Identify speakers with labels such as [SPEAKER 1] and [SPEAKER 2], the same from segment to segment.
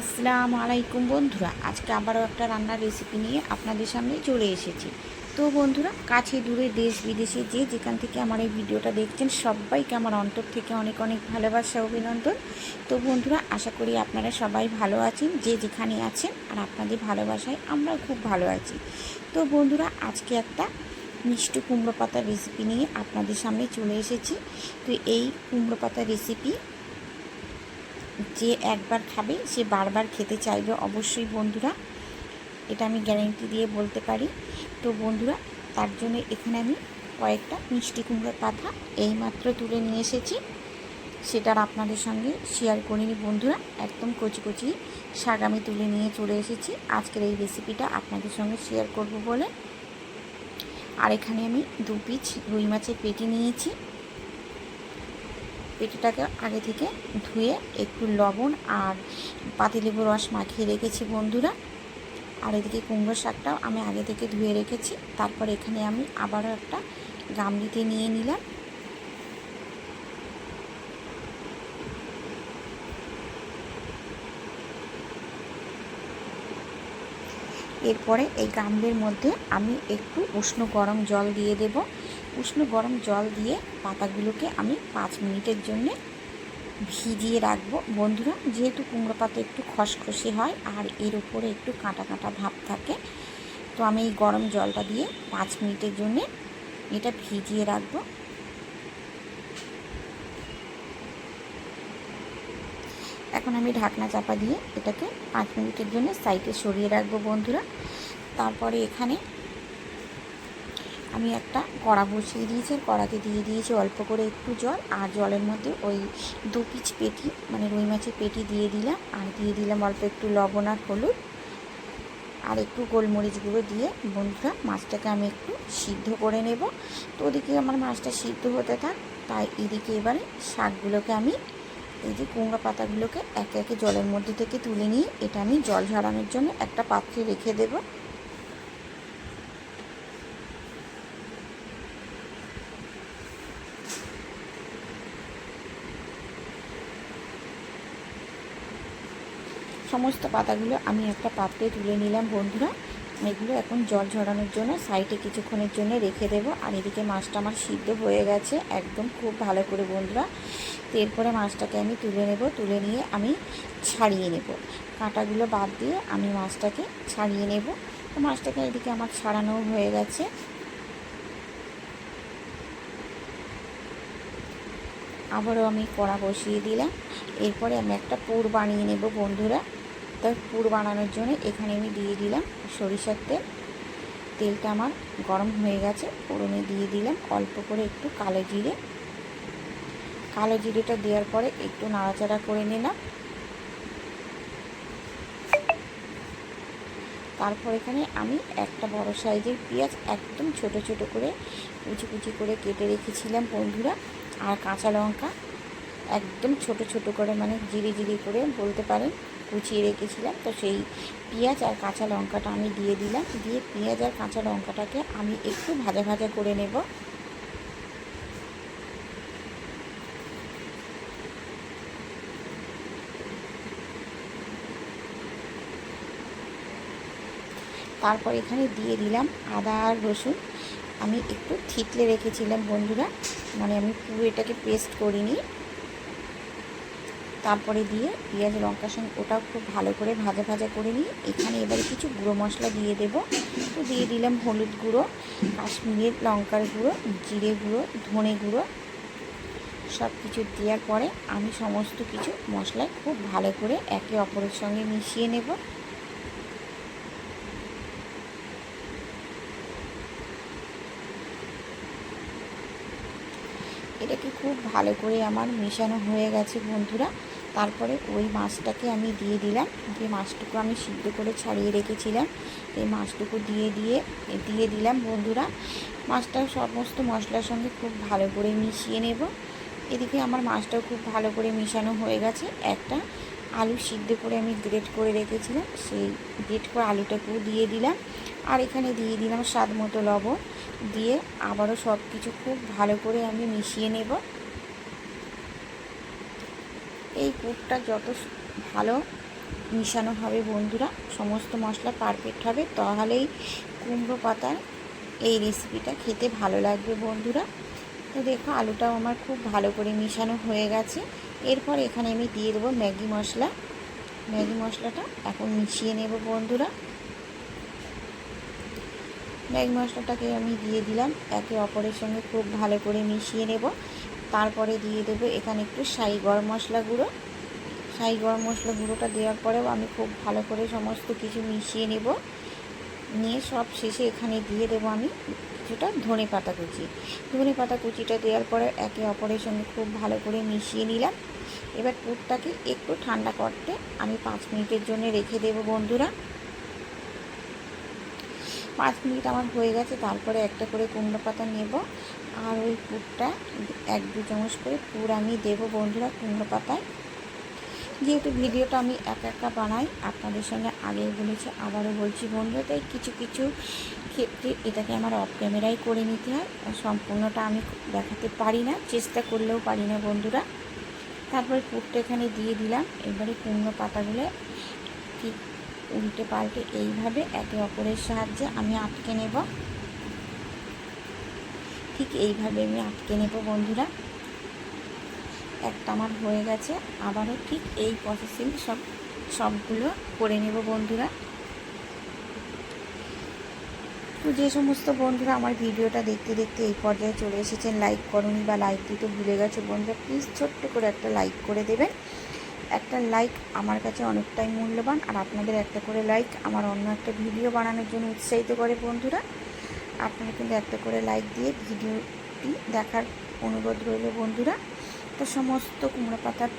[SPEAKER 1] আসসালামু আলাইকুম বন্ধুরা, আজকে আবারও একটা রান্নার রেসিপি নিয়ে আপনাদের সামনে চলে এসেছি। তো বন্ধুরা, কাছে দূরে দেশ বিদেশে যে যেখান থেকে আমার এই ভিডিওটা দেখছেন সবাইকে আমার অন্তর থেকে অনেক অনেক ভালোবাসা অভিনন্দন। তো বন্ধুরা, আশা করি আপনারা সবাই ভালো আছেন যে যেখানে আছেন, আর আপনাদের ভালোবাসায় আমরা খুব ভালো আছি। তো বন্ধুরা, আজকে একটা মিষ্টি কুমড়ো পাতার রেসিপি নিয়ে আপনাদের সামনে চলে এসেছি। তো এই কুমড়ো পাতার রেসিপি যে একবার খাবে সে বারবার খেতে চাইবে অবশ্যই বন্ধুরা, এটা আমি গ্যারেন্টি দিয়ে বলতে পারি। তো বন্ধুরা, তার জন্য এখানে আমি কয়েকটা মিষ্টি কুমড়োর পাতা এইমাত্র তুলে নিয়ে এসেছি, সেটার আপনাদের সঙ্গে শেয়ার করিনি বন্ধুরা। একদম কচি কচি শাক আমি তুলে নিয়ে চলে এসেছি আজকের এই রেসিপিটা আপনাদের সঙ্গে শেয়ার করব বলে। আর এখানে আমি 2 পিস রুই মাছের পেটি নিয়েছি। পেটিটাকে আগে থেকে ধুয়ে একটু লবণ আর পাতিলেবুর রস মাখিয়ে রেখেছি বন্ধুরা। আর এদিকে কুমড়ো শাকটাও আমি আগে থেকে ধুয়ে রেখেছি। তারপর এখানে আমি আবারও একটা গামলিতে নিয়ে নিলাম। এরপরে এই গামলির মধ্যে আমি একটু উষ্ণ গরম জল দিয়ে দেব। উষ্ণ গরম জল দিয়ে পাতাগুলোকে আমি 5 মিনিটের জন্যে ভিজিয়ে রাখবো বন্ধুরা। যেহেতু কুমড়ো পাতা একটু খসখসে হয় আর এর উপরে একটু কাঁটা কাঁটা ভাব থাকে, তো আমি এই গরম জলটা দিয়ে 5 মিনিটের জন্যে এটা ভিজিয়ে রাখবো। এখন আমি ঢাকনা চাপা দিয়ে এটাকে 5 মিনিটের জন্য সাইডে সরিয়ে রাখবো বন্ধুরা। তারপরে এখানে আমি একটা কড়া বসিয়ে দিয়েছি, কড়াতে দিয়ে দিয়েছি অল্প করে একটু জল, আর জলের মধ্যে ওই 2 পিস পেটি মানে রুই মাছের পেটি দিয়ে দিলাম, আর দিয়ে দিলাম অল্প একটু লবণ আর হলুদ আর একটু গোলমরিচ গুঁড়ো দিয়ে বন্ধুরা মাছটাকে আমি একটু সিদ্ধ করে নেব। তো ওদিকে আমার মাছটা সিদ্ধ হতে থাক, তাই এদিকে এবারে শাকগুলোকে আমি এই যে কুমড়ো পাতাগুলোকে একে একে জলের মধ্যে থেকে তুলে নিয়ে এটা আমি জল ঝরানোর জন্য একটা পাত্রে রেখে দেব। সমস্ত পাতাগুলো আমি একটা পাত্রে তুলে নিলাম বন্ধুরা। এগুলো এখন জল ঝরানোর জন্য সাইডে কিছুক্ষণের জন্য রেখে দেব। আর এদিকে মাছটা আমার সিদ্ধ হয়ে গেছে একদম খুব ভালো করে বন্ধুরা। তো এরপরে মাছটাকে আমি তুলে নেব, তুলে নিয়ে আমি ছাড়িয়ে নেব, কাঁটাগুলো বাদ দিয়ে আমি মাছটাকে ছাড়িয়ে নেব। তো মাছটাকে এদিকে আমার ছাড়ানো হয়ে গেছে। আবারও আমি কড়া বসিয়ে দিলাম। এরপরে আমি একটা পুর বানিয়ে নেব বন্ধুরা। তো পুর বানানোর জন্য এখানে আমি দিয়ে দিলাম সরিষার তেল। তেলটা আমার গরম হয়ে গেছে, ফোড়নে দিয়ে দিলাম অল্প করে একটু কালো জিরে। কালো জিরেটা দেওয়ার পরে একটু নাড়াচাড়া করে নিলাম। তারপর এখানে আমি একটা বড় সাইজের পেঁয়াজ একদম ছোট ছোট করে কুচি কুচি করে কেটে রেখেছিলাম বন্ধুরা। আর কাঁচা লঙ্কা একদম ছোট ছোট করে মানে জিরি জিরি করে বলতে পারেন কুচিয়ে রেখেছিলাম। তো সেই পেঁয়াজ আর কাঁচা লঙ্কাটা আমি দিয়ে দিলাম, দিয়ে পেঁয়াজ আর কাঁচা লঙ্কাটাকে আমি একটু ভাজা ভাজা করে নেব। তারপর এখানে দিয়ে দিলাম আদা আর রসুন। আমি একটু থেতলে রেখেছিলাম বন্ধুরা, মানে আমি পুরো এটাকে পেস্ট করিনি। তারপরে দিয়ে পেঁয়াজ লঙ্কার সঙ্গে ওটাও খুব ভালো করে ভাজা ভাজা করে নিই। এখানে এবারে কিছু গুঁড়ো মশলা দিয়ে দেব। তো দিয়ে দিলাম হলুদ গুঁড়ো, কাশ্মীরের লঙ্কার গুঁড়ো, জিরে গুঁড়ো, ধনে গুঁড়ো। সব কিছু দেওয়ার পরে আমি সমস্ত কিছু মশলায় খুব ভালো করে একে অপরের সঙ্গে মিশিয়ে নেব। এটাকে খুব ভালো করে আমার মেশানো হয়ে গেছে বন্ধুরা। তারপরে ওই মাছটাকে আমি দিয়ে দিলাম, যে মাছটুকু আমি সিদ্ধ করে ছাড়িয়ে রেখেছিলাম এই মাছটুকু দিয়ে দিলাম বন্ধুরা। মাছটা সমস্ত মশলার সঙ্গে খুব ভালো করে মিশিয়ে নেব। এদিকে আমার মাছটাও খুব ভালো করে মিশানো হয়ে গেছে। একটা আলু সিদ্ধ করে আমি গ্রেট করে রেখেছিলাম, সেই গ্রেট করে আলুটাকেও দিয়ে দিলাম। আর এখানে দিয়ে দিলাম স্বাদ মতো লবণ, দিয়ে আবারও সব কিছু খুব ভালো করে আমি মিশিয়ে নেব। এই পুরটা যত ভালো মিশানো হবে বন্ধুরা, সমস্ত মশলা পারফেক্ট হবে, তাহলেই কুমড়ো পাতার এই রেসিপিটা খেতে ভালো লাগবে বন্ধুরা। তো দেখো আলুটাও আমার খুব ভালো করে মিশানো হয়ে গেছে। এরপর এখানে আমি দিয়ে দেবো ম্যাগি মশলা। ম্যাগি মশলাটা এখন মিশিয়ে নেব বন্ধুরা। ম্যাগি মশলাটাকে আমি দিয়ে দিলাম, একে অপরের সঙ্গে খুব ভালো করে মিশিয়ে নেব। তারপরে দিয়ে দেবো এখানে একটু শাহি গরম মশলা গুঁড়ো। শাহি গরম মশলা গুঁড়োটা দেওয়ার পরেও আমি খুব ভালো করে সমস্ত কিছু মিশিয়ে নেব। নিয়ে সব শেষে এখানে দিয়ে দেবো আমি কিছুটা ধনে পাতা কুচি। ধনে পাতা কুচিটা দেওয়ার পরে একে অপরের সঙ্গে খুব ভালো করে মিশিয়ে নিলাম। এবার পুরটাকে একটু ঠান্ডা করতে আমি 5 মিনিটের জন্য রেখে দেবো বন্ধুরা। 5 মিনিট আমার হয়ে গেছে। তারপরে একটা করে কুমড়ো পাতা নেব, আর ওই পুরটা 1-2 চামচ করে পুর আমি দেবো বন্ধুরা কুমড়ো পাতায়। যেহেতু ভিডিওটা আমি একা একা বানাই, আপনাদের সঙ্গে আগেই বলেছি আবারও বলছি বন্ধুরা, তাই কিছু কিছু ক্ষেত্রে এটাকে আমার অফ ক্যামেরায় করে নিতে হয়, সম্পূর্ণটা আমি দেখাতে পারি না, চেষ্টা করলেও পারি না বন্ধুরা। তারপরে পুরটা এখানে দিয়ে দিলাম। এবারে কুমড়ো পাতাগুলো ঠিক উল্টে পাল্টে এইভাবে একে অপরের সাহায্যে আমি আটকে নেব। ঠিক এইভাবে আমি আটকে নেব বন্ধুরা। একটা আমার হয়ে গেছে, আবারও ঠিক এই প্রসেসিং সবগুলো করে নেব বন্ধুরা। তো যে সমস্ত বন্ধুরা আমার ভিডিওটা দেখতে দেখতে এই পর্যায়ে চলে এসেছেন, লাইক করুন বা লাইক দিতে ভুলে গেছো বন্ধুরা, প্লিজ ছোট্ট করে একটা লাইক করে দেবেন। একটা লাইক আমার কাছে অনেকটাই মূল্যবান, আর আপনাদের একটা করে লাইক আমার অন্য একটা ভিডিও বানানোর জন্য উৎসাহিত করে বন্ধুরা। আপনারা কিন্তু একটা করে লাইক দিয়ে ভিডিওটি দেখার অনুরোধ রইল বন্ধুরা। তো সমস্ত কুমড়ো পাতার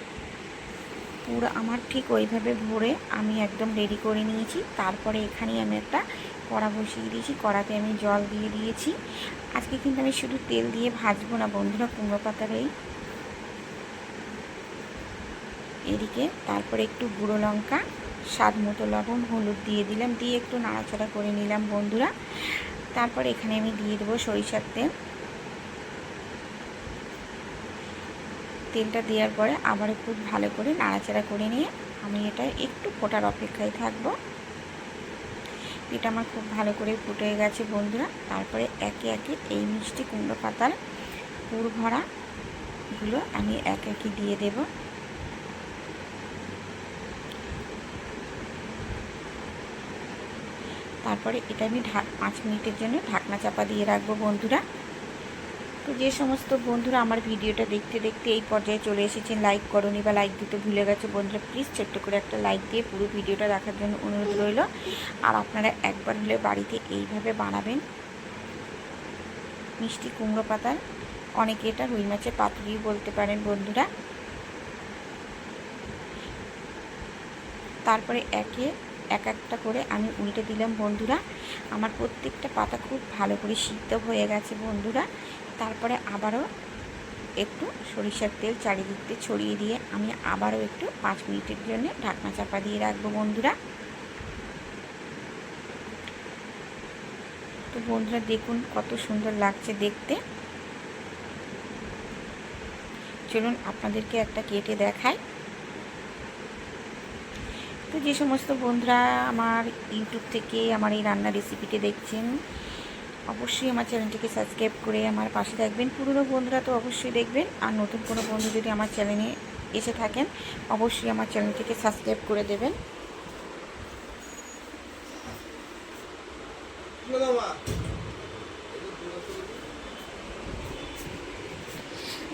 [SPEAKER 1] পুরো আমার ঠিক ওইভাবে ভরে আমি একদম রেডি করে নিয়েছি। তারপরে এখানে আমি একটা কড়া বসিয়ে দিয়েছি, কড়াতে আমি জল দিয়ে দিয়েছি। আজকে কিন্তু আমি শুধু তেল দিয়ে ভাজবো না বন্ধুরা কুমড়ো পাতার এদিকে। তারপরে একটু গুঁড়ো লঙ্কা, স্বাদ মতো লবণ, হলুদ দিয়ে দিলাম, দিয়ে একটু নাড়াচাড়া করে নিলাম বন্ধুরা। তারপর এখানে আমি দিয়ে দেবো সরিষার তেল। তেলটা দেওয়ার পরে আবারও খুব ভালো করে নাড়াচাড়া করে নিয়ে আমি এটা একটু ফোটার অপেক্ষায় থাকবো। এটা আমার খুব ভালো করে ফুটে গেছে বন্ধুরা। তারপরে একে একে এই মিষ্টি কুমড়ো পাতার পুর ভরাগুলো আমি একে একে দিয়ে দেব। তারপরে এটা আমি 5 মিনিটের জন্য ঢাকনা চাপা দিয়ে রাখবো বন্ধুরা। তো যে সমস্ত বন্ধুরা আমার ভিডিওটা দেখতে দেখতে এই পর্যায়ে চলে এসেছেন, লাইক করুনি বা লাইক দিতে ভুলে গেছে বন্ধুরা, প্লিজ ছোট্ট করে একটা লাইক দিয়ে পুরো ভিডিওটা দেখার জন্য অনুরোধ রইল। আর আপনারা একবার হলে বাড়িতে এইভাবে বানাবেন মিষ্টি কুমড়ো পাতার, অনেকে এটা রুই মাছের পাতুরিও বলতে পারেন বন্ধুরা। তারপরে এক একটা করে আমি উল্টে দিলাম বন্ধুরা। আমার প্রত্যেকটা পাতা খুব ভালো করে সিদ্ধ হয়ে গেছে বন্ধুরা। তারপরে আবারও একটু সরিষার তেল চারিদিক দিয়ে ছড়িয়ে দিয়ে আমি আবারও একটু 5 মিনিটের জন্য ঢাকনা চাপা দিয়ে রাখবো বন্ধুরা। তো বন্ধুরা দেখুন কত সুন্দর লাগছে দেখতে। চলুন আপনাদেরকে একটা কেটে দেখাই। তো যে সমস্ত বন্ধুরা আমার ইউটিউব থেকে আমার এই রান্নার রেসিপিটি দেখছেন, অবশ্যই আমার চ্যানেলটিকে সাবস্ক্রাইব করে আমার পাশে থাকবেন। পুরনো বন্ধুরা তো অবশ্যই দেখবেন, আর নতুন কোনো বন্ধু যদি আমার চ্যানেলে এসে থাকেন অবশ্যই আমার চ্যানেলটিকে সাবস্ক্রাইব করে দেবেন।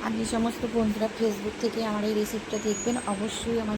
[SPEAKER 1] আর যে সমস্ত বন্ধুরা ফেসবুক থেকে আমার এই রেসিপিটা দেখবেন অবশ্যই আমার